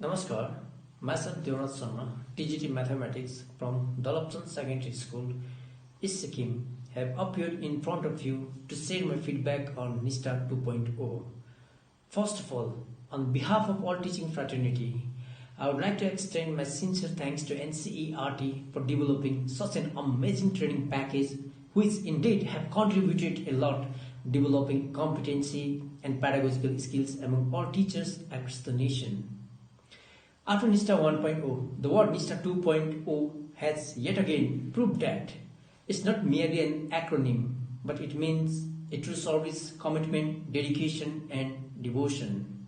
Namaskar, myself Devnath Sharma, TGT Mathematics from Dalapton Secondary School, Sikkim, have appeared in front of you to share my feedback on NISHTHA 2.0. First of all, on behalf of all teaching fraternity, I would like to extend my sincere thanks to NCERT for developing such an amazing training package which indeed have contributed a lot developing competency and pedagogical skills among all teachers across the nation. After NISHTHA 1.0, the word NISHTHA 2.0 has yet again proved that it's not merely an acronym, but it means a true service, commitment, dedication, and devotion.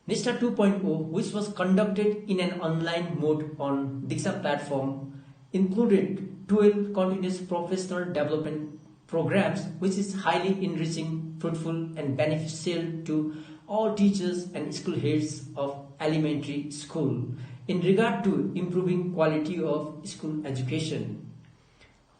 NISHTHA 2.0, which was conducted in an online mode on Diksha platform, included 12 continuous professional development programs, which is highly enriching, fruitful, and beneficial to all teachers and school heads of elementary school in regard to improving quality of school education.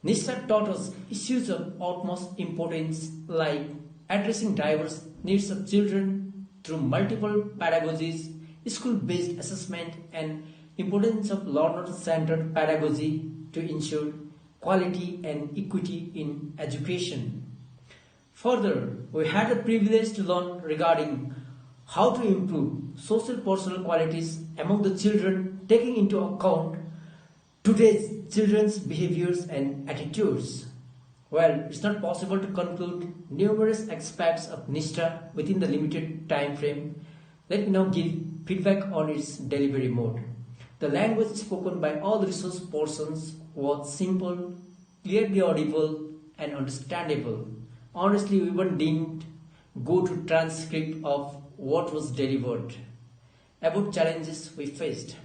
NISHTHA taught us issues of utmost importance like addressing diverse needs of children through multiple pedagogies, school-based assessment, and importance of learner-centered pedagogy to ensure quality and equity in education. Further, we had the privilege to learn regarding how to improve social personal qualities among the children, taking into account today's children's behaviors and attitudes. Well, it's not possible to conclude numerous aspects of NISHTHA within the limited time frame. Let me now give feedback on its delivery mode. The language spoken by all resource persons was simple, clearly audible, and understandable. Honestly, we even didn't go to transcript of what was delivered. About challenges we faced.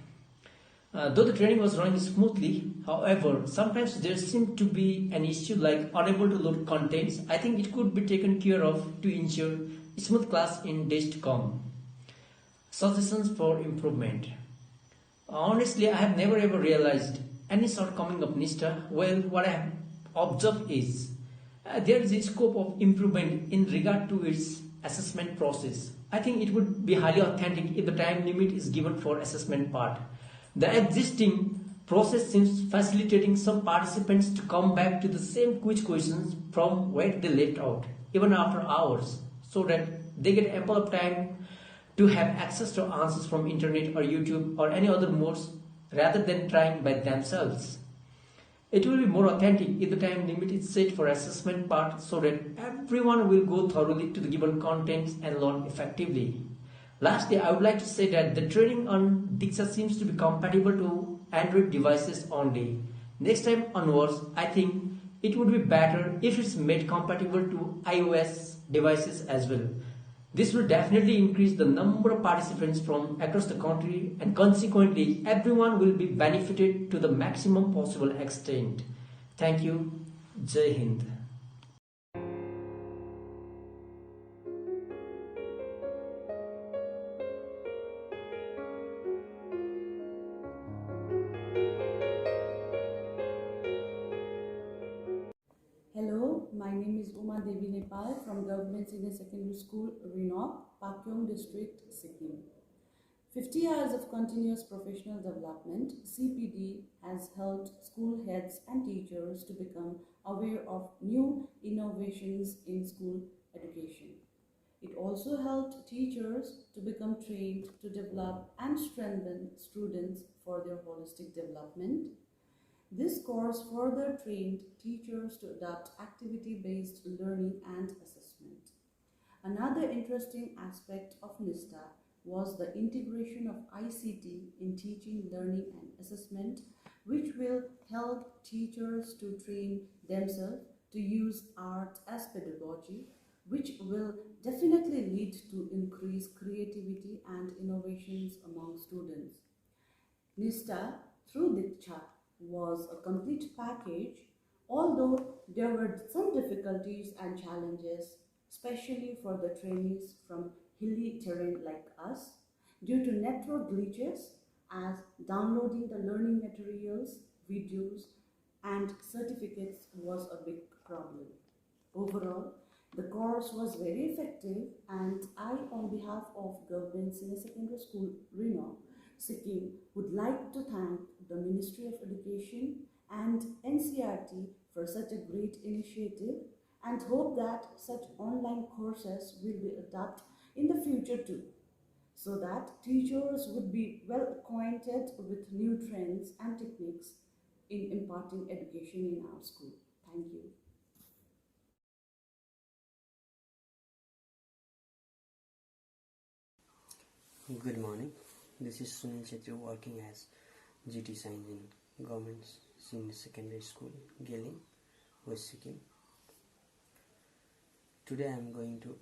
Though the training was running smoothly, however, sometimes there seemed to be an issue like unable to load contents. I think it could be taken care of to ensure smooth class in days to come. Suggestions for improvement. Honestly, I have never ever realized any shortcoming of NISHTHA. Well, what I have observed is there is a scope of improvement in regard to its assessment process. I think it would be highly authentic if the time limit is given for assessment part. The existing process seems facilitating some participants to come back to the same quiz questions from where they left out, even after hours, so that they get ample of time to have access to answers from internet or YouTube or any other modes rather than trying by themselves. It will be more authentic if the time limit is set for assessment part so that everyone will go thoroughly to the given contents and learn effectively. Lastly, I would like to say that the training on Diksha seems to be compatible to Android devices only. Next time onwards, I think it would be better if it's made compatible to iOS devices as well. This will definitely increase the number of participants from across the country, and consequently everyone will be benefited to the maximum possible extent. Thank you. Jai Hind. Hello, my name is Uma Devi Nepal from Government Senior Secondary School, Rinok, Pakyong District, Sikkim. 50 years of continuous professional development, CPD has helped school heads and teachers to become aware of new innovations in school education. It also helped teachers to become trained to develop and strengthen students for their holistic development. This course further trained teachers to adopt activity-based learning and assessment. Another interesting aspect of NISHTHA was the integration of ICT in teaching, learning and assessment, which will help teachers to train themselves to use art as pedagogy, which will definitely lead to increased creativity and innovations among students. NISHTHA through Diksha was a complete package, although there were some difficulties and challenges, especially for the trainees from hilly terrain like us, due to network glitches, as downloading the learning materials, videos, and certificates was a big problem. Overall, the course was very effective, and I, on behalf of Government Senior Secondary School, Reno, Sikkim would like to thank the Ministry of Education and NCRT for such a great initiative and hope that such online courses will be adopted in the future too, so that teachers would be well acquainted with new trends and techniques in imparting education in our school. Thank you. Good morning. This is Sunil Chetru working as GT Science in Government Senior Secondary School, Geling, West Sikkim. Today I am going to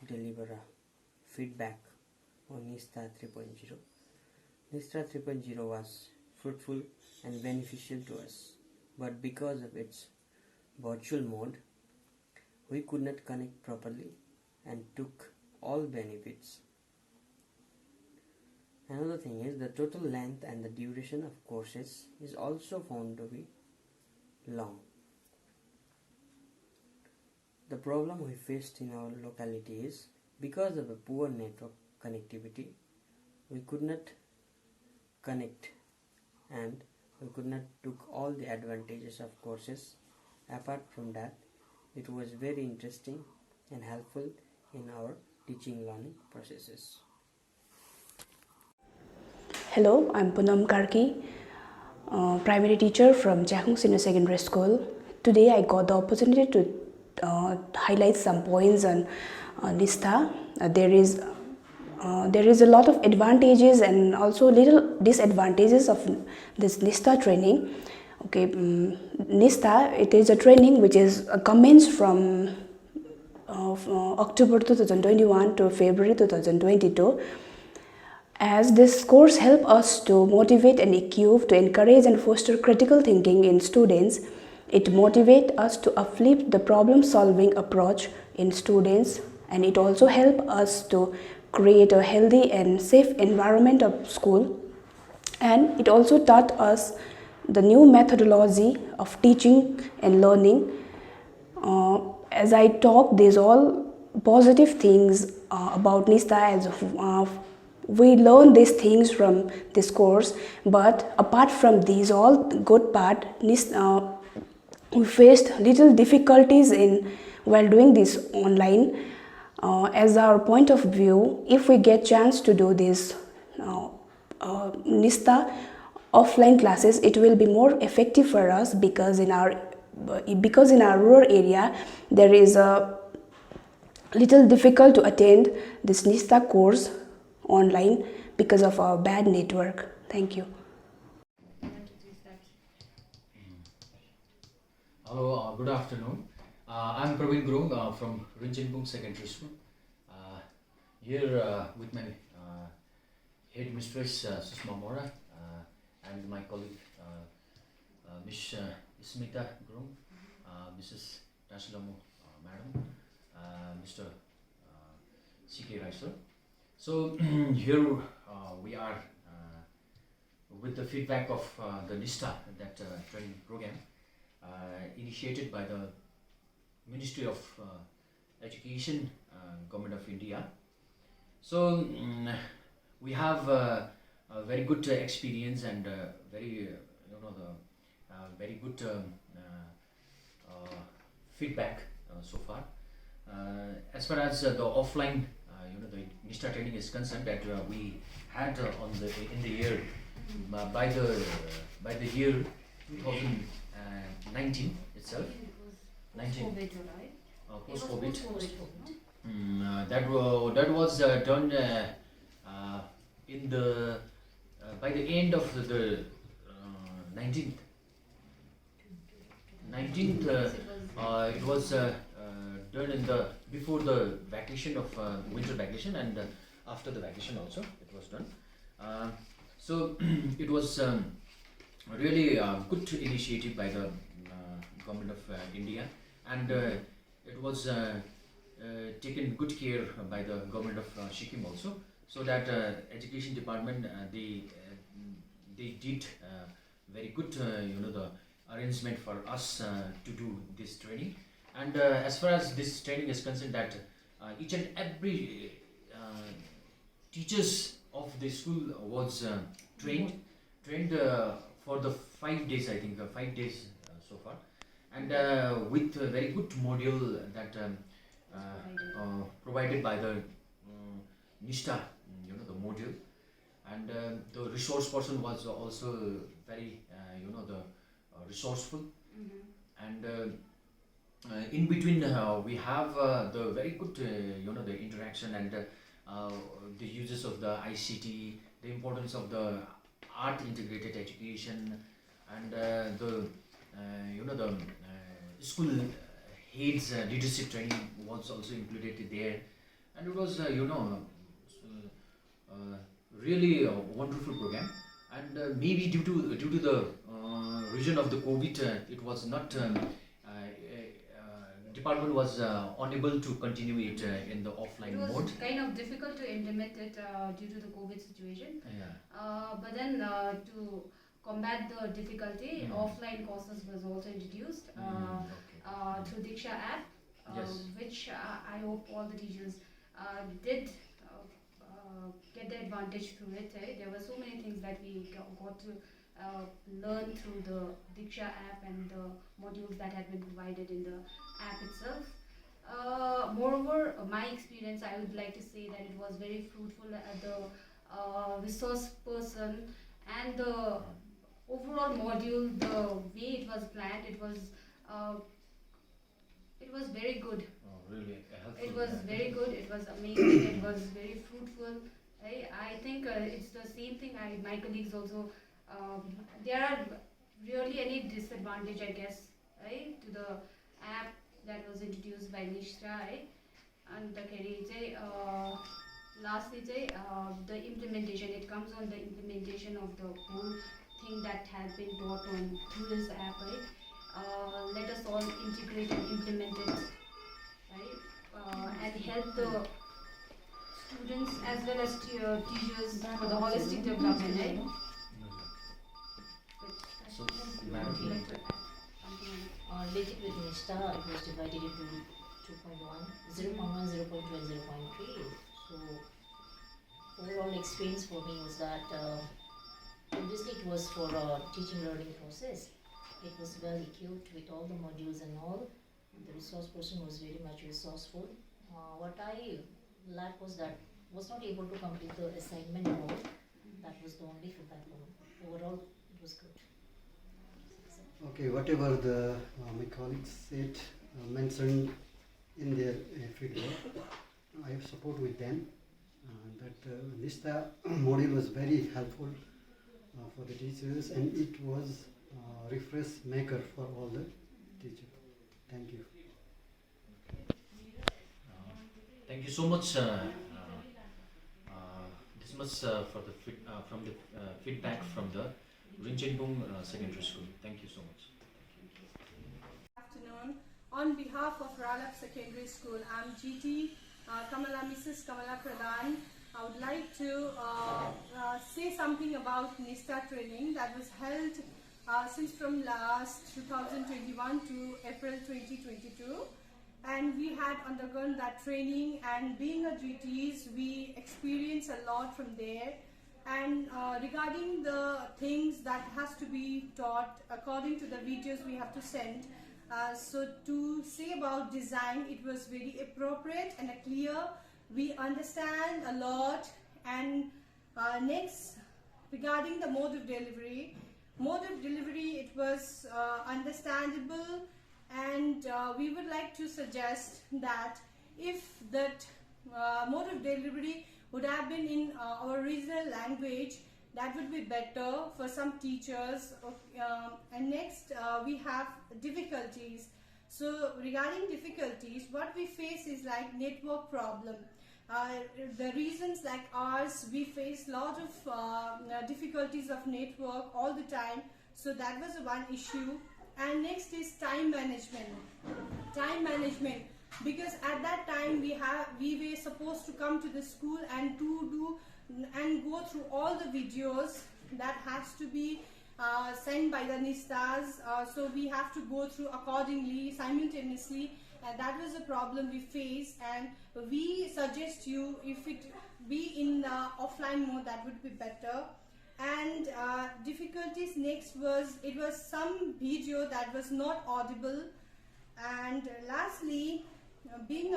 deliver a feedback on NISHTHA 3.0. NISHTHA 3.0 was fruitful and beneficial to us, but because of its virtual mode, we could not connect properly and took all benefits. Another thing is the total length and the duration of courses is also found to be long. The problem we faced in our locality is because of a poor network connectivity, we could not connect and we could not took all the advantages of courses. Apart from that, it was very interesting and helpful in our teaching learning processes. Hello, I'm Poonam Karki, primary teacher from Jakhung Senior Secondary School. Today I got the opportunity to highlight some points on NISHTHA. There is a lot of advantages and also little disadvantages of this NISHTHA training. Okay, NISHTHA, it is a training which is commenced from October 2021 to February 2022. As this course helps us to motivate and equip, to encourage and foster critical thinking in students, it motivates us to uplift the problem-solving approach in students, and it also helps us to create a healthy and safe environment of school. And it also taught us the new methodology of teaching and learning. As I talk, these all positive things about NISHTHA as we learn these things from this course, but apart from these all good part, we faced little difficulties in while doing this online. As our point of view, if we get chance to do this NISHTHA offline classes, it will be more effective for us because in our rural area there is a little difficult to attend this NISHTHA course online because of our bad network. Thank you. Hello, good afternoon. I'm Praveen Grung from Rinjinbung Secondary School. Here with my head mistress Susma Mora and my colleague Miss Smita Grung, Mrs. Tashlamu Madam, Mr. C.K. Raisal. So here we are with the feedback of the NISHTHA, that training program initiated by the Ministry of Education, Government of India. So we have a very good experience and very very good feedback so far. As far as the offline the NISHTHA training is concerned, that we had in the year by the year 2019 itself. 19 post-COVID. That was done in the by the end of the 19th. It was done in the before the vacation of winter vacation, and after the vacation also it was done. So it was really a good initiative by the Government of India, and it was taken good care by the Government of Sikkim also, so that Education Department they did very good the arrangement for us to do this training. And as far as this training is concerned, that each and every teachers of the school was trained for the 5 days, I think 5 days so far, and with a very good module that provided by the NISHTHA, the module, and the resource person was also very resourceful, and in between we have the very good the interaction and the uses of the ICT, the importance of the art integrated education, and the school heads leadership training was also included there, and it was really a wonderful program. And maybe due to the reason of the COVID, it was not department was unable to continue it in the offline mode. It was kind of difficult to implement it due to the COVID situation. Yeah. But then to combat the difficulty, offline courses was also introduced through Diksha app, Yes. which I hope all the teachers did get the advantage through it. There were so many things that we got to learn through the Diksha app and the modules that had been provided in the app itself. Moreover, my experience, I would like to say that it was very fruitful. The resource person and the overall module, the way it was planned, it was very good. Oh, really helpful. It was very good. It was amazing. It was very fruitful. I think it's the same thing. My colleagues also. There are really any disadvantage, I guess, right, to the app that was introduced by NISHTHA, and lastly, the implementation. It comes on the implementation of the whole thing that has been taught on through this app, right? Let us all integrate and implement it, right? And help the students as well as teachers for the holistic development, right? So, Would you like to add something on it? Related with NISHTHA, it was divided into 2.1, 0.1, 0.2 and 0.3. So overall experience for me was that obviously it was for a teaching learning process. It was well equipped with all the modules and all. The resource person was very much resourceful. What I lacked was that was not able to complete the assignment mode. That was the only feedback for me. Overall, it was good. Okay, whatever the my colleagues said, mentioned in their feedback, I have support with them. That NISHTHA module was very helpful for the teachers, and it was refresh maker for all the teachers. Thank you. Thank you so much. This much for the from the feedback from the Rinchenbung Secondary School. Thank you so much. Good afternoon. On behalf of Ralap Secondary School, I'm GT Mrs. Kamala Pradhan. I would like to say something about NISHTHA training that was held since from last 2021 to April 2022. And we had undergone that training, and being a GTs, we experienced a lot from there. And regarding the things that has to be taught according to the videos we have to send, so to say about design, it was very appropriate and clear. We understand a lot. And next, regarding the mode of delivery, it was understandable, and we would like to suggest that if that mode of delivery would have been in our regional language, that would be better for some teachers. And next, we have difficulties. So regarding difficulties, what we face is like network problem. The regions like ours, we face lot of difficulties of network all the time. So that was one issue. And next is time management. Because at that time we were supposed to come to the school and go through all the videos that has to be sent by the NISHTHAs. So we have to go through accordingly, simultaneously, and that was a problem we faced, and we suggest you if it be in offline mode, that would be better. And difficulties next was it was some video that was not audible, and lastly, being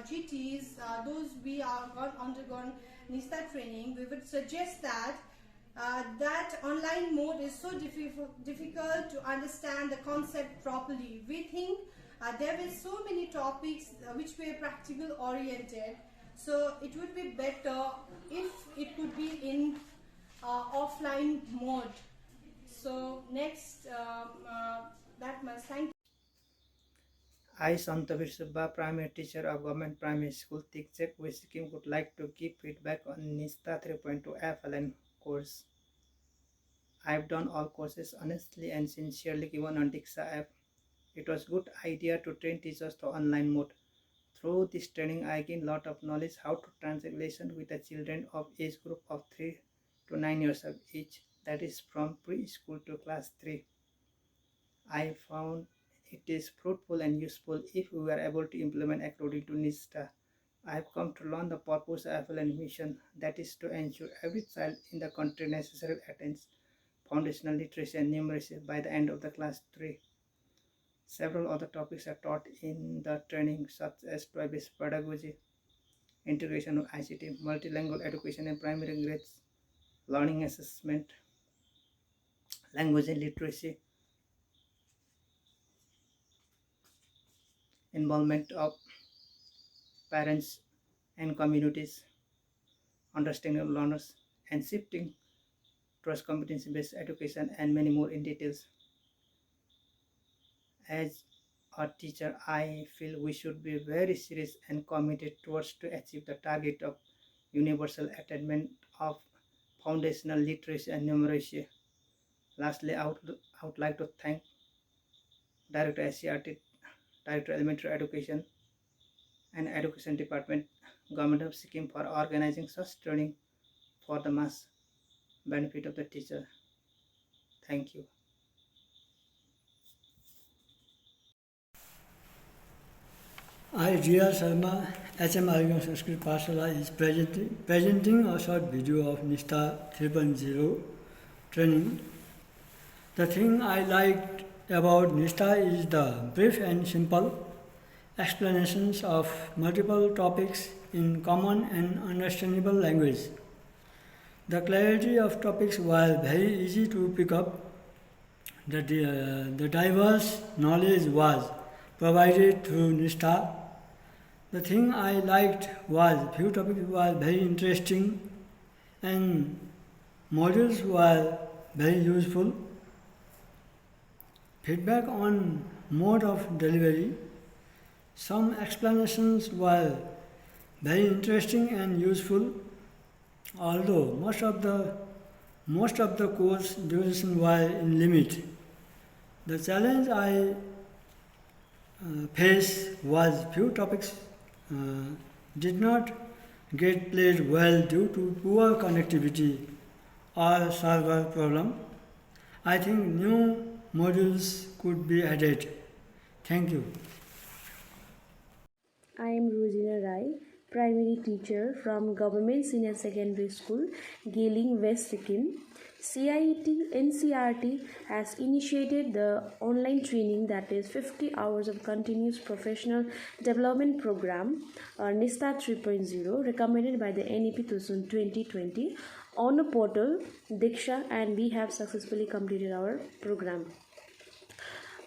GTs, those we are undergone NISHTHA training, we would suggest that that online mode is so difficult to understand the concept properly. We think there were so many topics which were practical oriented, so it would be better if it could be in offline mode. So next, that much. Thank you. I, Santavir Subba, primary teacher of Government Primary School, Tikchek, West Sikkim, would like to give feedback on NISHTHA 3.2 FLN course. I've done all courses honestly and sincerely given on Diksha app. It was a good idea to train teachers to online mode. Through this training, I gained a lot of knowledge how to translate lesson with the children of age group of 3 to 9 years of age, that is from preschool to class 3. I found it is fruitful and useful if we are able to implement according to NISHTHA. I have come to learn the purpose of FLN mission, that is to ensure every child in the country necessarily attains foundational literacy and numeracy by the end of the class 3. Several other topics are taught in the training, such as toy-based pedagogy, integration of ICT, multilingual education in primary grades, learning assessment, language and literacy, involvement of parents and communities, understanding of learners, and shifting towards competency-based education, and many more in details. As a teacher, I feel we should be very serious and committed towards to achieve the target of universal attainment of foundational literacy and numeracy. Lastly, I would like to thank Director SCRT, Director Elementary Education and Education Department, Government of Sikkim, for organizing such training for the mass benefit of the teacher. Thank you. I, Riya Sharma, HM Arigam Sanskrit Pashala, is presenting a short video of NISHTHA 3.0 training. The thing I liked about NISHTHA is the brief and simple explanations of multiple topics in common and understandable language. The clarity of topics was very easy to pick up. The diverse knowledge was provided through NISHTHA. The thing I liked was few topics were very interesting and modules were very useful. Feedback on mode of delivery. Some explanations were very interesting and useful, although most of the course duration was in limit. The challenge I faced was few topics did not get played well due to poor connectivity or server problem. I think new modules could be added. Thank you. I am Rosina Rai, primary teacher from Government Senior Secondary School, Gailing, West Sikkim. CIET NCRT has initiated the online training, that is 50 hours of continuous professional development program, NISHTHA 3.0, recommended by the NEP 2020 on a portal Diksha, and we have successfully completed our program.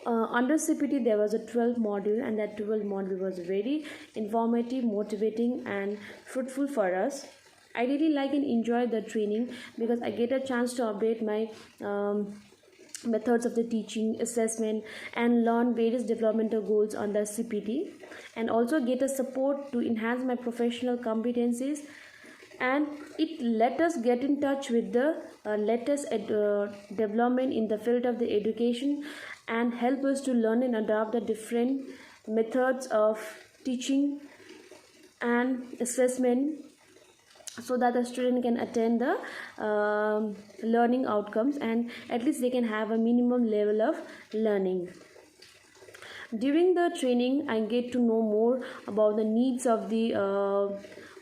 Under CPT there was a 12 module, and that 12 module was very informative, motivating and fruitful for us. I really like and enjoy the training because I get a chance to update my methods of the teaching, assessment, and learn various developmental goals on the CPT, and also get a support to enhance my professional competencies. And it let us get in touch with the latest development in the field of the education, and help us to learn and adopt the different methods of teaching and assessment, so that the student can attain the learning outcomes, and at least they can have a minimum level of learning. During the training, I get to know more about the needs of the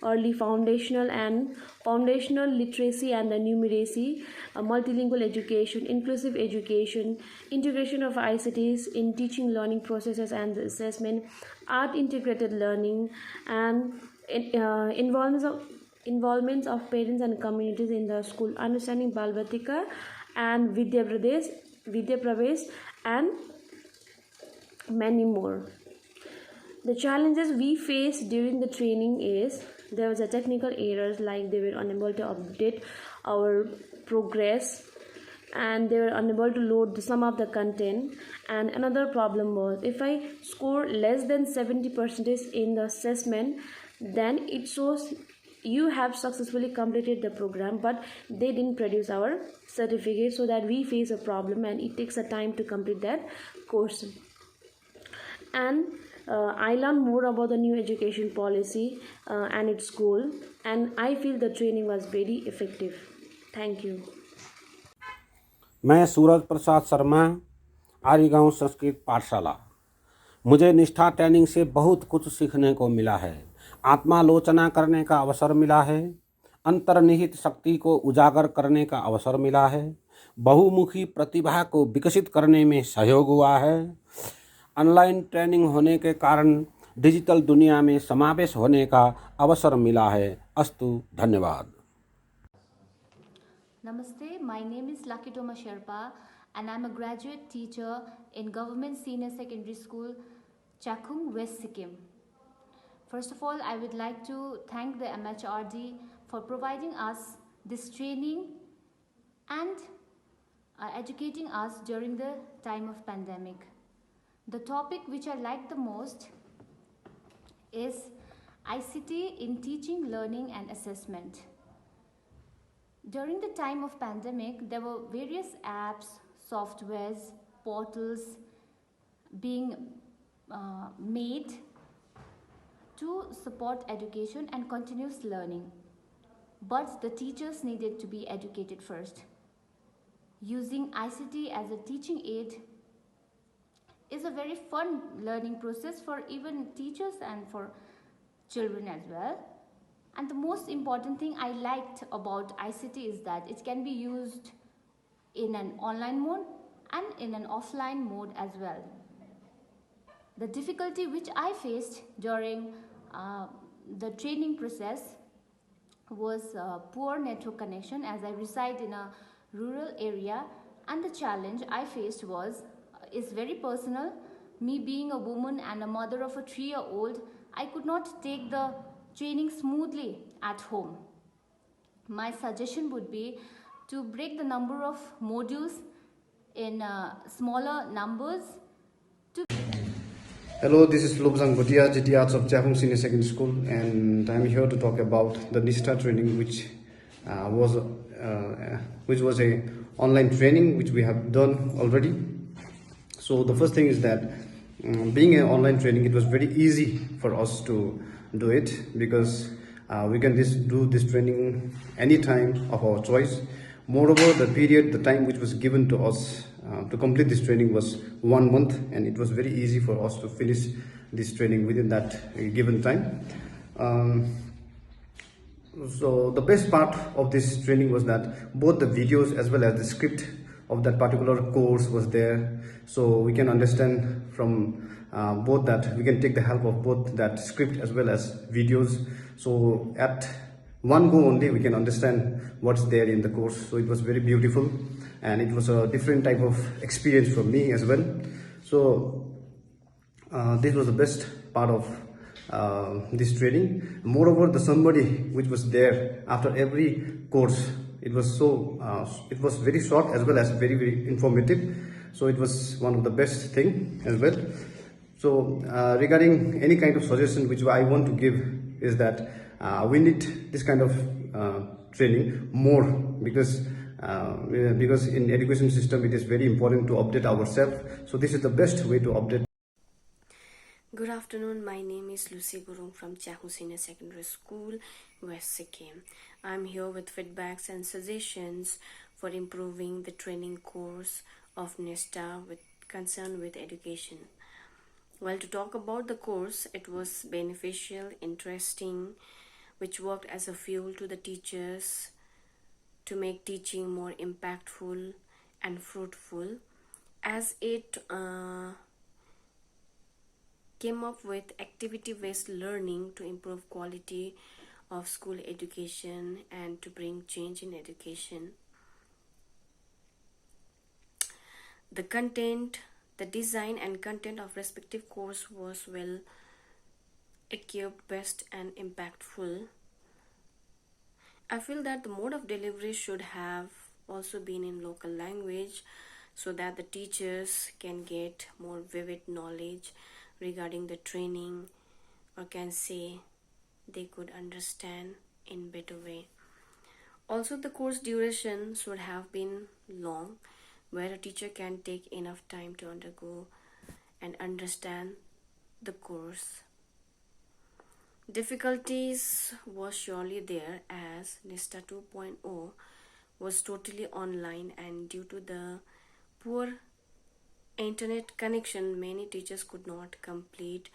early foundational literacy and the numeracy, multilingual education, inclusive education, integration of ICTs in teaching learning processes and the assessment, art integrated learning, and involvements of parents and communities in the school, understanding Balbatika and Vidya Pravesh, and many more. The challenges we faced during the training is there was a technical errors, like they were unable to update our progress and they were unable to load some of the content. And another problem was if I score less than 70% in the assessment, then it shows you have successfully completed the program, but they didn't produce our certificate, so that we face a problem and it takes a time to complete that course. And I learned more about the new education policy and its goal, and I feel the training was very effective. Thank you. मैं सूरज प्रसाद शर्मा, आर्य गांव संस्कृत पाठशाला। मुझे निष्ठा training से बहुत कुछ सीखने को मिला है। आत्मालोचना करने का अवसर मिला है, अंतर्निहित शक्ति को उजागर करने का अवसर मिला है, बहुमुखी प्रतिभा को विकसित करने में सहयोग हुआ है। ऑनलाइन ट्रेनिंग होने के कारण डिजिटल दुनिया में समावेश होने का अवसर मिला है। अस्तु, धन्यवाद। Namaste, my name is Lakitoma Sherpa and I'm a graduate teacher in Government Senior Secondary School, Chakhung, West Sikkim. First of all, I would like to thank the MHRD for providing us this training and educating us during the time of pandemic. The topic which I like the most is ICT in teaching, learning and assessment. During the time of pandemic, there were various apps, softwares, portals being made to support education and continuous learning. But the teachers needed to be educated first. Using ICT as a teaching aid is a very fun learning process for even teachers and for children as well. And the most important thing I liked about ICT is that it can be used in an online mode and in an offline mode as well. The difficulty which I faced during the training process was poor network connection, as I reside in a rural area, and the challenge I faced is very personal. Me being a woman and a mother of a 3-year-old, I could not take the training smoothly at home. My suggestion would be to break the number of modules in smaller numbers. Hello, this is Lobsang Bhatia, GT Arts of Chakhung Senior Secondary School, and I'm here to talk about the NISHTHA training, which was a online training which we have done already. So the first thing is that being an online training, it was very easy for us to do it, because we can do this training any time of our choice. Moreover, the time which was given to us to complete this training was 1 month, and it was very easy for us to finish this training within that given time. So the best part of this training was that both the videos as well as the script of that particular course was there, so we can understand from both that. We can take the help of both that script as well as videos, so at one go only we can understand what's there in the course. So it was very beautiful, and it was a different type of experience for me as well. So this was the best part of this training. Moreover, the summary which was there after every course, it was very short as well as very, very informative. So it was one of the best thing as well. So regarding any kind of suggestion which I want to give is that we need this kind of training more, because in education system it is very important to update ourselves. So this is the best way to update. Good afternoon, my name is Lucy Gurung from Chakhung Senior Secondary School, West Sikkim. I'm here with feedbacks and suggestions for improving the training course of NISHTHA with concern with education. Well, to talk about the course, it was beneficial, interesting, which worked as a fuel to the teachers to make teaching more impactful and fruitful, as it came up with activity-based learning to improve quality of school education and to bring change in education. The content, the design and content of respective course was well equipped, best and impactful. I feel that the mode of delivery should have also been in local language so that the teachers can get more vivid knowledge regarding the training, or can say they could understand in better way. Also, the course duration should have been long, where a teacher can take enough time to undergo and understand the course. Difficulties was surely there, as NISHTHA 2.0 was totally online, and due to the poor internet connection, many teachers could not complete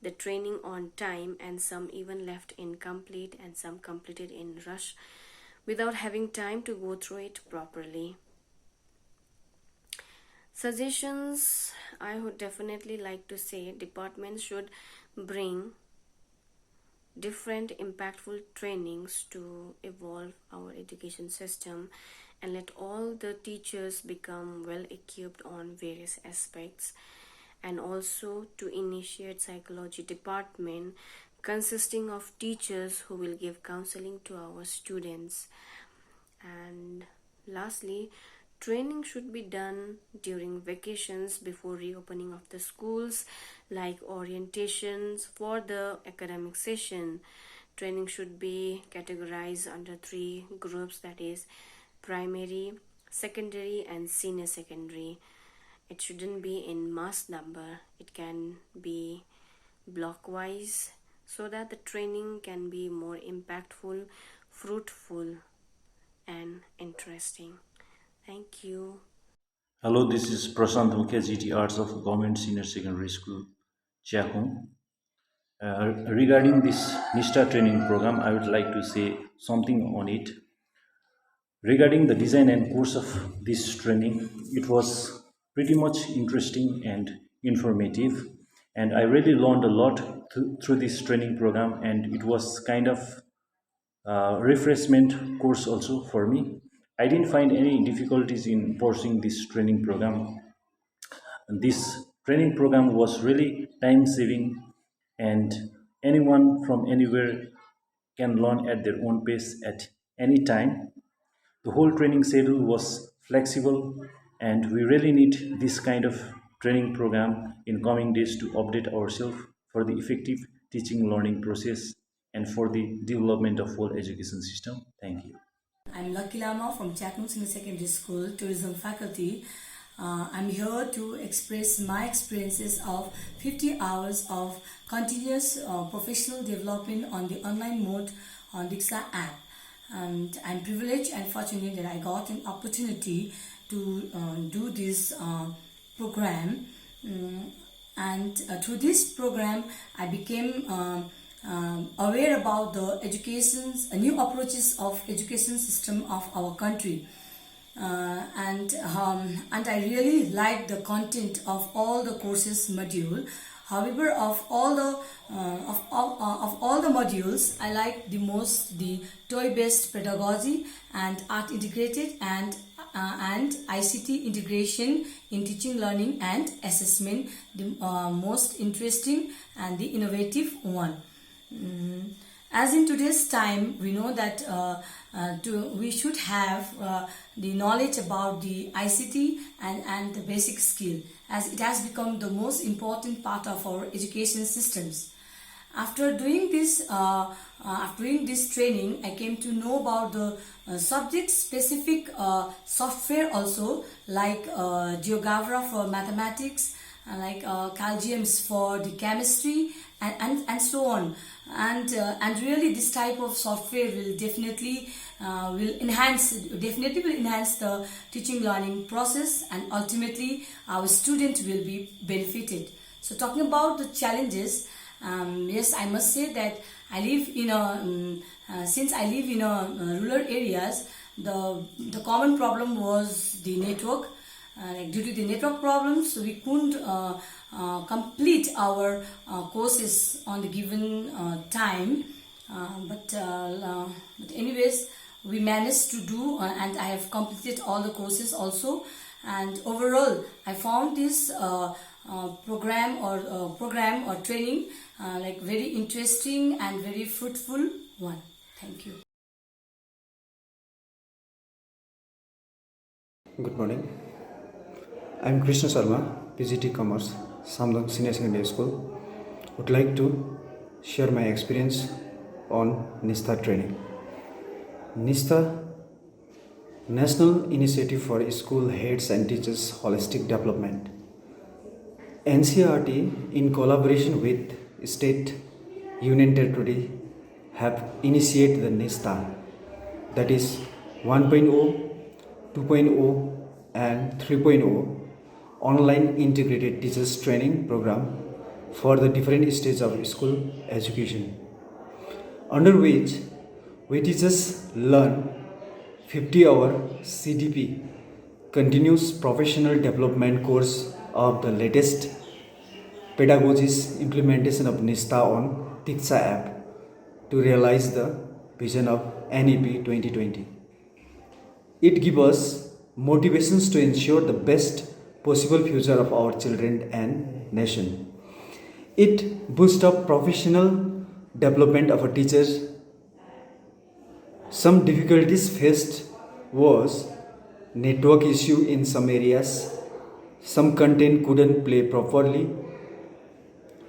the training on time, and some even left incomplete and some completed in rush without having time to go through it properly. Suggestions, I would definitely like to say departments should bring different impactful trainings to evolve our education system and let all the teachers become well equipped on various aspects, and also to initiate psychology department consisting of teachers who will give counseling to our students. And lastly, training should be done during vacations before reopening of the schools, like orientations for the academic session. Training should be categorized under 3 groups, that is primary, secondary and senior secondary. It shouldn't be in mass number, it can be block wise, so that the training can be more impactful, fruitful and interesting. Thank you. Hello, this is Prashant Mukhya, GT Arts of Government Senior Secondary School, Chakhung. Regarding this NISHTHA training program, I would like to say something on it. Regarding the design and course of this training, it was pretty much interesting and informative, and I really learned a lot through this training program, and it was kind of refreshment course also for me. I didn't find any difficulties in pursuing this training program. This training program was really time saving, and anyone from anywhere can learn at their own pace at any time. The whole training schedule was flexible, and we really need this kind of training program in coming days to update ourselves for the effective teaching learning process and for the development of whole education system. Thank you. I'm Lucky Lama from Chakhung Senior Secondary School, Tourism Faculty. I'm here to express my experiences of 50 hours of continuous professional development on the online mode on NISHTHA app. And I'm privileged and fortunate that I got an opportunity to do this program. And through this program, I became aware about the new approaches of education system of our country, and I really like the content of all the courses module. However, of all the modules, I like the most the toy-based pedagogy and art integrated and ICT integration in teaching, learning and assessment, the most interesting and the innovative one. As in today's time, we know that we should have the knowledge about the ICT and the basic skill, as it has become the most important part of our education systems. After doing this training, I came to know about the subject-specific software also, like GeoGebra for mathematics, like calciums for the chemistry and so on. And really this type of software will definitely will enhance the teaching learning process, and ultimately our student will be benefited. So talking about the challenges, yes, I must say that I live in since I live in rural areas, the common problem was the network. Like due to the network problems, we couldn't complete our courses on the given time. But anyways, we managed to do, and I have completed all the courses also. And overall, I found this program or training like very interesting and very fruitful one. Thank you. Good morning. I am Krishna Sharma, PGT Commerce, Samdang Senior Secondary School. Would like to share my experience on NISHTHA training. NISHTHA, National Initiative for School Heads and Teachers Holistic Development. NCERT, in collaboration with State Union Territory, have initiated the NISHTHA, that is 1.0, 2.0 and 3.0 online integrated teachers training program for the different stages of school education, under which we teachers learn 50-hour CDP, continuous professional development course of the latest pedagogies implementation of NISHTHA on Diksha app to realize the vision of NEP 2020. It gives us motivations to ensure the best possible future of our children and nation. It boosts up professional development of our teachers. Some difficulties faced was network issue in some areas, some content couldn't play properly,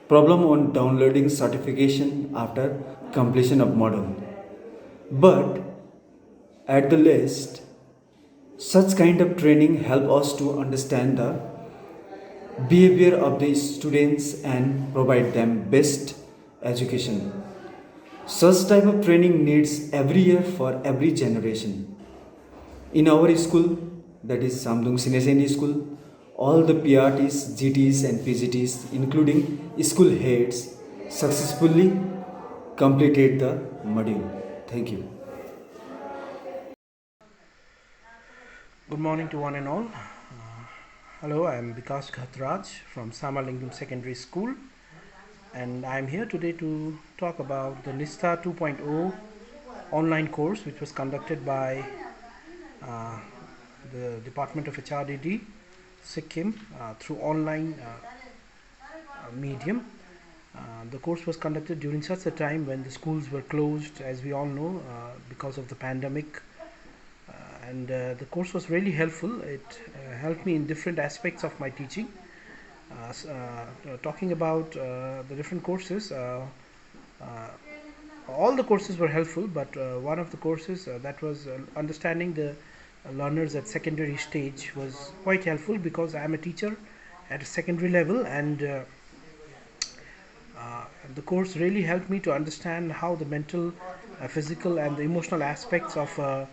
problem on downloading certification after completion of module. But at the least, such kind of training help us to understand the behavior of the students and provide them best education. Such type of training needs every year for every generation. In our school, that is Samdung Senior Secondary School, all the PRTs, GTs and PGTs, including school heads, successfully completed the module. Thank you. Good morning to one and all. Hello, I am Vikas Ghatraj from Samalingam Secondary School, and I am here today to talk about the NISHTHA 2.0 online course which was conducted by the Department of HRDD, Sikkim, through online medium. The course was conducted during such a time when the schools were closed, as we all know, because of the pandemic. And the course was really helpful. It helped me in different aspects of my teaching. Talking about the different courses, all the courses were helpful, but one of the courses that was understanding the learners at secondary stage was quite helpful, because I am a teacher at a secondary level, and the course really helped me to understand how the mental, physical and the emotional aspects of a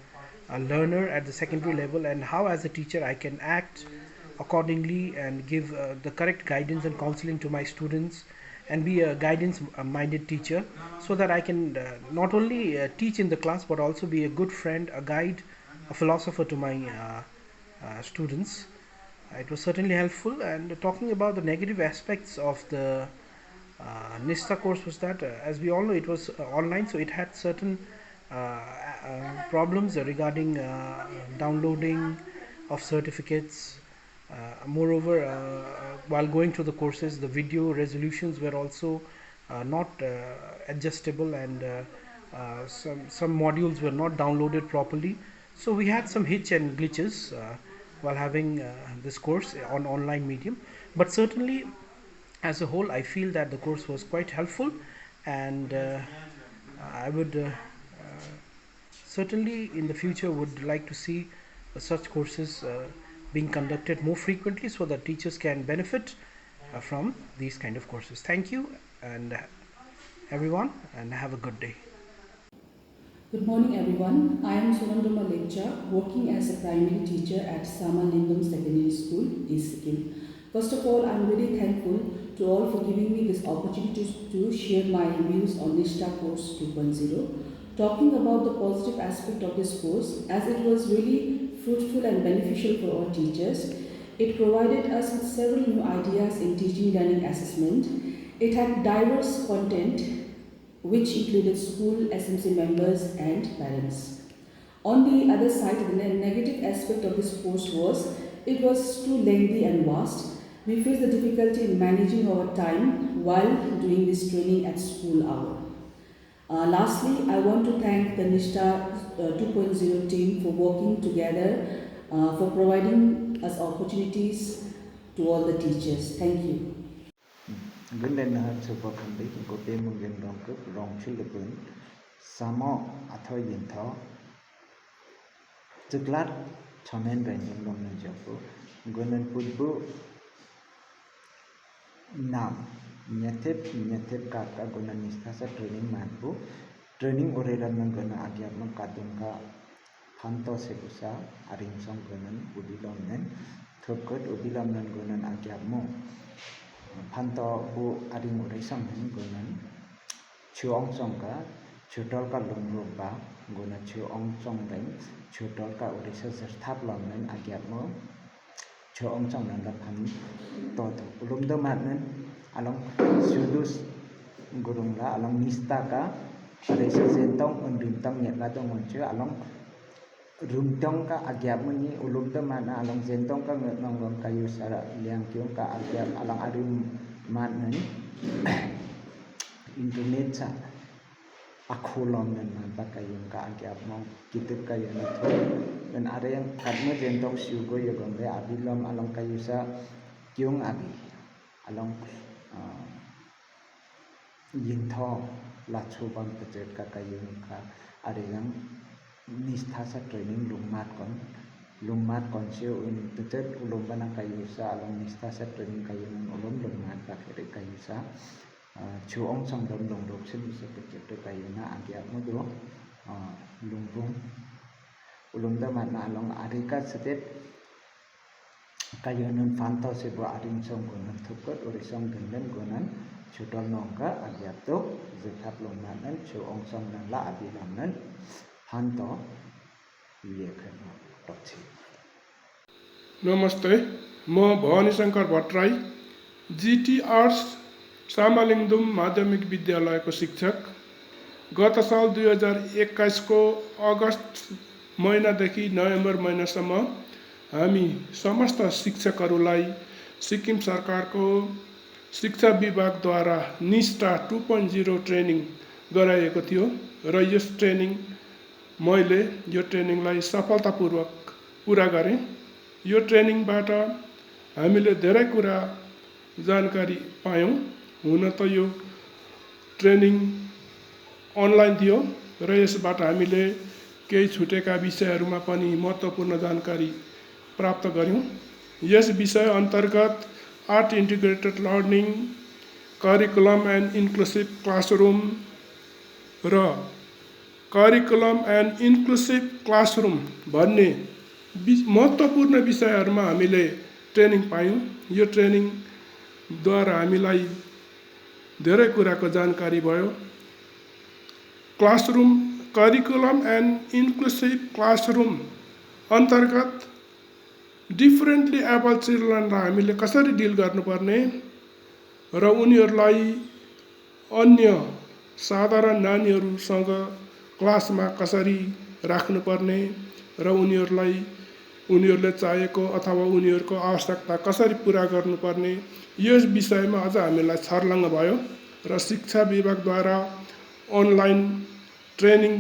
learner at the secondary level, and how as a teacher I can act accordingly and give the correct guidance and counseling to my students, and be a guidance minded teacher, so that I can not only teach in the class but also be a good friend, a guide, a philosopher to my students. It was certainly helpful. And talking about the negative aspects of the NISHTHA course was that, as we all know, it was online, so it had certain problems regarding downloading of certificates. Moreover, while going through the courses, the video resolutions were also not adjustable, and some modules were not downloaded properly. So we had some hitch and glitches while having this course on online medium. But certainly, as a whole, I feel that the course was quite helpful, and I would certainly in the future would like to see such courses being conducted more frequently, so that teachers can benefit from these kind of courses. Thank you, and everyone, and have a good day. Good morning, everyone. I am Surandama Lekcha, working as a primary teacher at Samalingam Secondary School, East Sikkim. First of all, I am very thankful to all for giving me this opportunity to share my views on NISHTHA course 2.0. Talking about the positive aspect of this course, as it was really fruitful and beneficial for all teachers. It provided us with several new ideas in teaching learning assessment. It had diverse content which included school SMC members and parents. On the other side, the negative aspect of this course was it was too lengthy and vast. We faced the difficulty in managing our time while doing this training at school hour. Lastly, I want to thank the NISHTHA 2.0 team for working together for providing us opportunities to all the teachers. Thank you. Gunden har chupa khandi ko pe mungen rong ko rong chil de pun samo atho yin tho chuklat chamen ben yin dom ne japo gunden putbu nam nyatep ka gunden NISHTHA sa training man bu training oreran man guna agyap man kadum ka hanto se usa aring song gunden udilom nen thokot udilom nen gunden agyap mo Panto bu aring urai sam hen gunan chuong song ka chutol ka lung ba guna chuong song reng chutol ka urai sa thap lom nen agyap mo chuong song nan la phan to ulum da mat nen along sudus gurung la along NISHTHA ka urai sa sentong undrim tam nyet la dong mon chu along rumtong ka agyap mani ulum da mana along zentong ka nong kayu sara liang kyong ka agyap alang arim man nan internet sa akhulom nan man ba kayung ka agyap mong kitip kayu na tho dan are yang kadma zentong siu go yogong de abilom along kayu sa kyong abi along yin tho la chubang pejet ka kayung ka are yang NISHTHA sa training lungmat kon siu un pejet ulum bana kayu sa along NISHTHA sa training kayu ulum lungmat ba khere kayu sa chuong song dom dong dok sim sa pejet to kayu na agyap mo do lungpung ulum da man along arika step kayu nun fanto se bo aring song gunan thukot ori song gendem gunan chutol nongka agyap to zekhap lungmat nan chuong song nan la abilam nan Hanto नमस्ते म Bhavani Shankar Bhattarai GT arts सामालिङदुम माध्यमिक विद्यालयको शिक्षक गत साल 2021 को अगस्त महिनादेखि नोभेम्बर महिनासम्म हामी समस्त शिक्षकहरूलाई सिक्किम सरकारको शिक्षा विभागद्वारा NISHTHA 2.0 ट्रेनिङ गराएको थियो र यस ट्रेनिङ मैले यो ट्रेनिङलाई सफलतापूर्वक पुरा गरेँ यो ट्रेनिङबाट हामीले धेरै कुरा जानकारी पायौँ हुन त यो ट्रेनिङ अनलाइन थियो र यसबाट हामीले केही छुटेका विषयहरूमा पनि महत्त्वपूर्ण जानकारी प्राप्त गर्यौँ यस विषय अन्तर्गत art integrated learning curriculum and inclusive classroom र करिकुलम एन्ड इन्क्लुसिभ क्लासरुम भन्ने महत्त्वपूर्ण विषयहरूमा हामीले ट्रेनिङ पायौँ यो ट्रेनिङद्वारा हामीलाई धेरै कुराको जानकारी भयो classroom curriculum and inclusive classroom अन्तर्गत डिफरेन्टली एबल चिल्ड्रनलाई हामीले कसरी डिल गर्नुपर्ने र उनीहरूलाई अन्य साधारण नानीहरूसँग क्लासमा कसरी राख्नुपर्ने र उनीहरूले चाहेको अथवा उनीहरूको आवश्यकता कसरी पुरा गर्नुपर्ने यस विषयमा अझ हामीलाई छर्लङ्ग भयो र शिक्षा विभागद्वारा अनलाइन ट्रेनिङ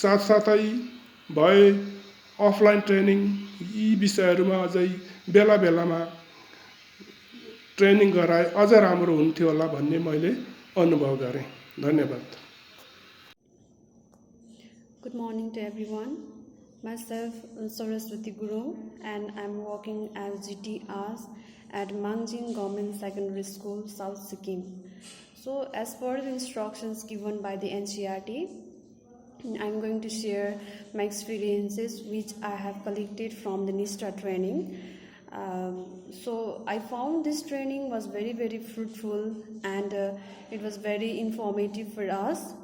साथसाथै भए अफलाइन ट्रेनिङ यी विषयहरूमा अझै बेला बेलामा ट्रेनिङ गराए अझ राम्रो हुन्थ्यो होला भन्ने मैले अनुभव गरेँ धन्यवाद Good morning to everyone. Myself Saraswati Guru and I'm working as GT Arts at Mangjin Government Secondary School, South Sikkim. So as per the instructions given by the NCRT, I'm going to share my experiences which I have collected from the NISHTHA training. So I found this training was very fruitful, and it was very informative for us.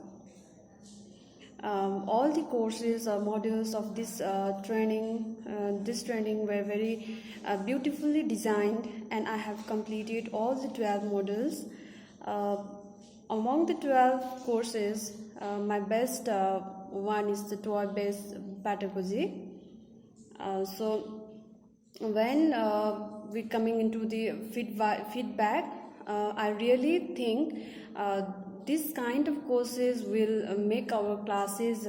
All the courses or modules of this training were very beautifully designed, and I have completed all the 12 modules. Among the 12 courses, my best one is the toy-based pedagogy. So when we coming into the feedback, I really think this kind of courses will make our classes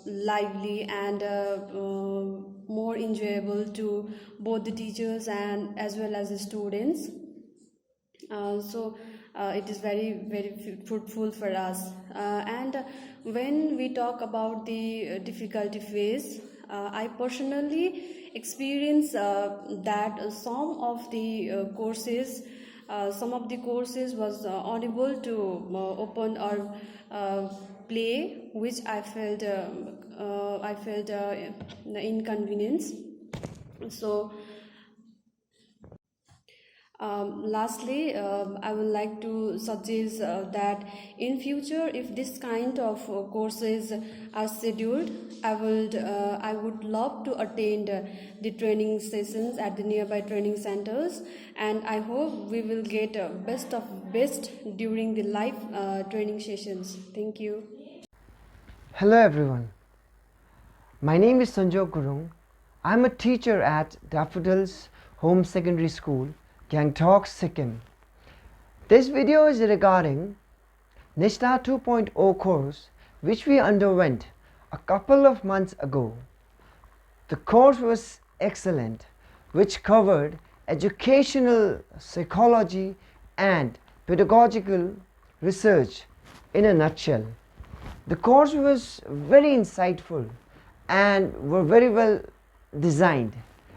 lively and more enjoyable to both the teachers and as well as the students. So it is very fruitful for us. And when we talk about the difficulty phase, I personally experience that some of the courses was unable to open or play, which I felt inconvenience. So lastly, I would like to suggest that in future, if this kind of courses are scheduled, I would love to attend the training sessions at the nearby training centers, and I hope we will get best of best during the live training sessions. Thank you. Hello everyone. My name is Sanjay Gurung. I am a teacher at Daffodils Home Secondary School, Gangtok, Sikkim. This video is regarding NISHTHA 2.0 course which we underwent a couple of months ago. The course was excellent, which covered educational psychology and pedagogical research in a nutshell. The course was very insightful and were very well designed,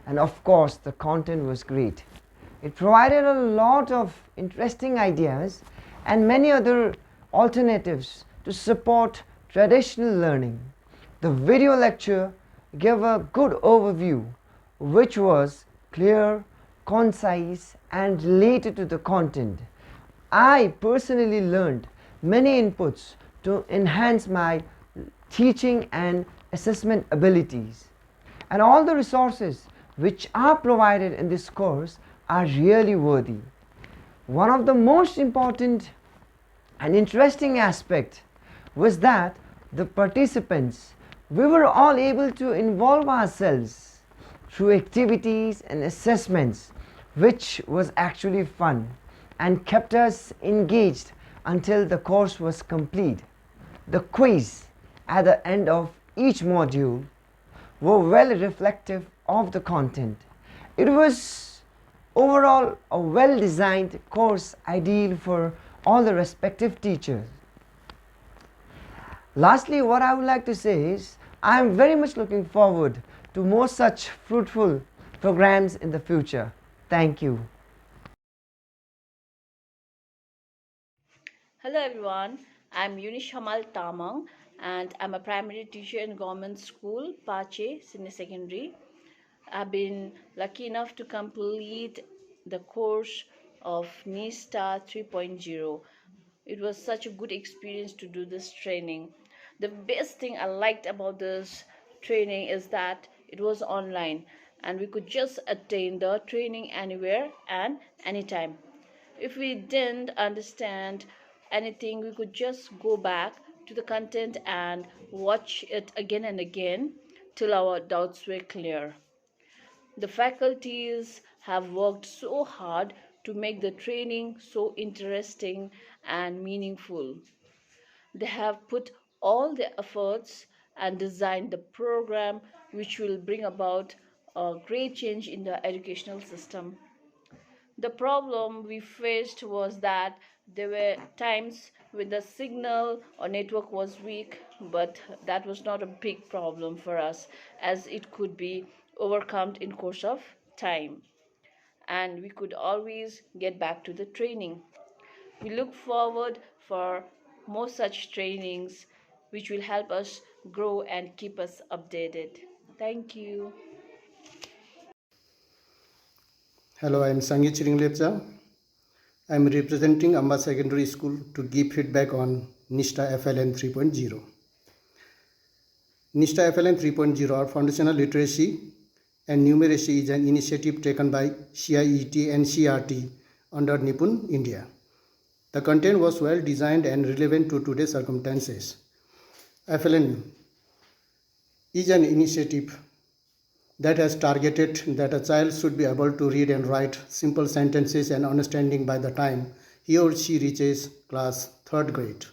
and of course the content was great. It provided a lot of interesting ideas and many other alternatives to support traditional learning. The video lecture gave a good overview which was clear, concise and related to the content. I personally learned many inputs to enhance my teaching and assessment abilities, and all the resources which are provided in this course are really worthy. One of the most important and interesting aspect was that the participants, we were all able to involve ourselves through activities and assessments, which was actually fun and kept us engaged until the course was complete. The quiz at the end of each module were well reflective of the content. It was overall a well designed course, ideal for all the respective teachers. Lastly, what I would like to say is I am very much looking forward to more such fruitful programs in the future. Thank you. Hello everyone, I'm Hamal Tamang and I'm a primary teacher in government school, Pache, Senior Secondary. I've been lucky enough to complete the course of NISHTHA 3.0. It was such a good experience to do this training. The best thing I liked about this training is that it was online and we could just attend the training anywhere and anytime. If we didn't understand anything, we could just go back to the content and watch it again and again till our doubts were clear. The faculties have worked so hard to make the training so interesting and meaningful. They have put all their efforts and designed the program which will bring about a great change in the educational system. The problem we faced was that there were times when the signal or network was weak, but that was not a big problem for us as it could be overcome in course of time. and we could always get back to the training. We look forward for more such trainings which will help us grow and keep us updated. Thank you. Hello, I am Sangeet Chiringlepcha. I am representing Amba Secondary School to give feedback on NISHTHA FLN 3.0. NISHTHA FLN 3.0 or Foundational Literacy and Numeracy is an initiative taken by CIET and CRT under Nipun, India. The content was well designed and relevant to today's circumstances. FLN is an initiative that has targeted that a child should be able to read and write simple sentences and understanding by the time he or she reaches class 3rd grade.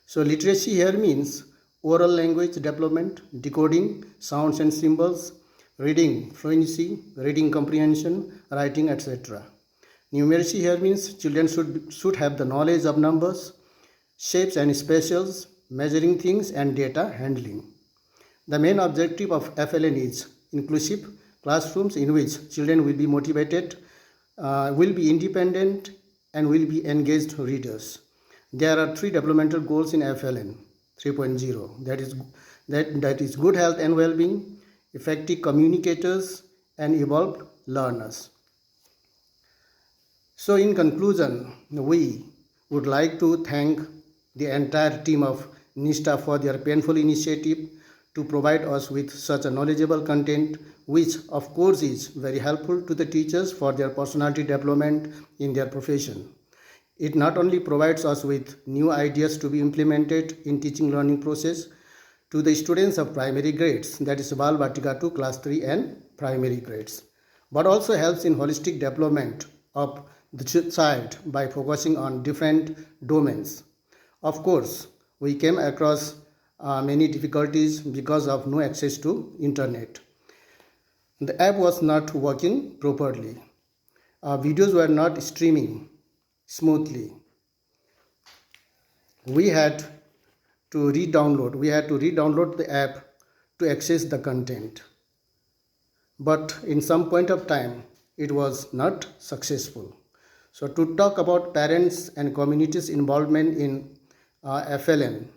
So literacy here means oral language development, decoding sounds and symbols, reading fluency, reading comprehension, writing, etc. Numeracy here means children should have the knowledge of numbers, shapes and spaces, measuring things and data handling. The main objective of FLN is inclusive classrooms in which children will be motivated, will be independent and will be engaged readers. There are 3 developmental goals in FLN 3.0, that is good health and well-being, effective communicators and evolved learners. So in conclusion, we would like to thank the entire team of NISHTHA for their painful initiative to provide us with such a knowledgeable content, which of course is very helpful to the teachers for their personality development in their profession. It not only provides us with new ideas to be implemented in teaching learning process to the students of primary grades, that is Bal Batika to class 3 and primary grades, but also helps in holistic development of the child by focusing on different domains. Of course, we came across many difficulties because of no access to internet. The app was not working properly. Videos were not streaming smoothly. We had to re-download the app to access the content. But in some point of time, it was not successful. So to talk about parents and communities' involvement in FLN,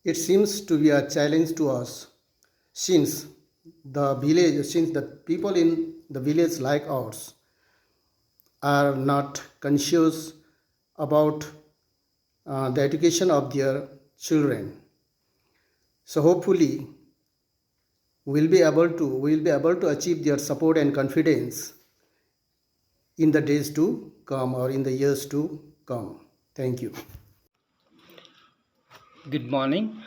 it seems to be a challenge to us since the people in the village like ours are not conscious about the education of their children. So hopefully we'll be able to achieve their support and confidence in the days to come or in the years to come. Thank you. Good morning.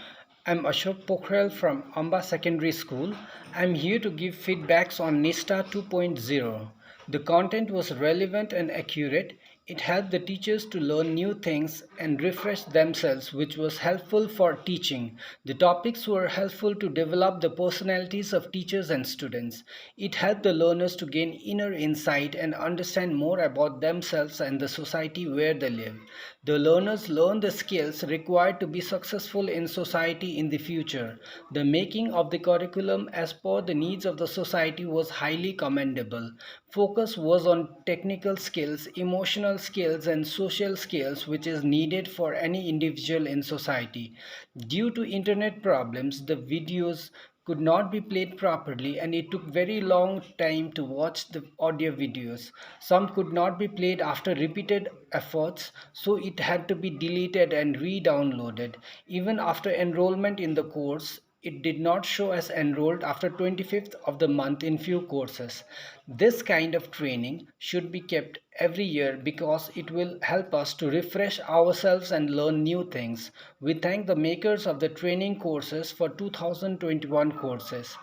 I'm Ashok Pokhrel from Amba Secondary School. I'm here to give feedbacks on NISHTHA 2.0. The content was relevant and accurate. It helped the teachers to learn new things and refresh themselves, which was helpful for teaching. The topics were helpful to develop the personalities of teachers and students. It helped the learners to gain inner insight and understand more about themselves and the society where they live. The learners learn the skills required to be successful in society in the future. The making of the curriculum as per the needs of the society was highly commendable. Focus was on technical skills, emotional skills and social skills which is needed for any individual in society. Due to internet problems, the videos could not be played properly and it took very long time to watch the audio videos. Some could not be played after repeated efforts, so it had to be deleted and re-downloaded. Even after enrollment in the course, it did not show as enrolled after 25th of the month in few courses. This kind of training should be kept every year because it will help us to refresh ourselves and learn new things. We thank the makers of the training courses for 2021 courses.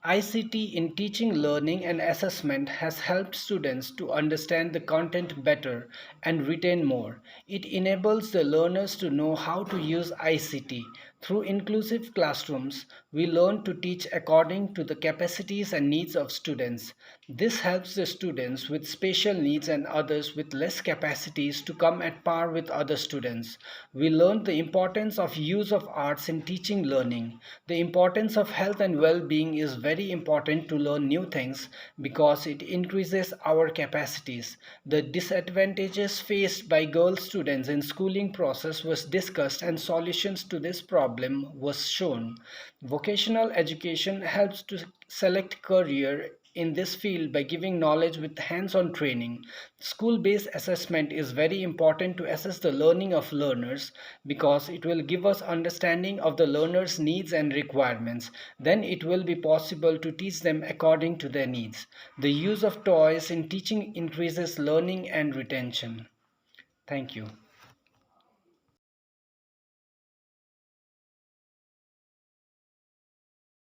ICT in teaching, learning and assessment has helped students to understand the content better and retain more. It enables the learners to know how to use ICT. Through inclusive classrooms, we learn to teach according to the capacities and needs of students. This helps the students with special needs and others with less capacities to come at par with other students. We learn the importance of use of arts in teaching learning. The importance of health and well-being is very important to learn new things because it increases our capacities. The disadvantages faced by girl students in schooling process was discussed and solutions to this problem was shown. Vocational education helps to select career in this field by giving knowledge with hands-on training. School-based assessment is very important to assess the learning of learners because it will give us understanding of the learners' needs and requirements. Then it will be possible to teach them according to their needs. The use of toys in teaching increases learning and retention. Thank you.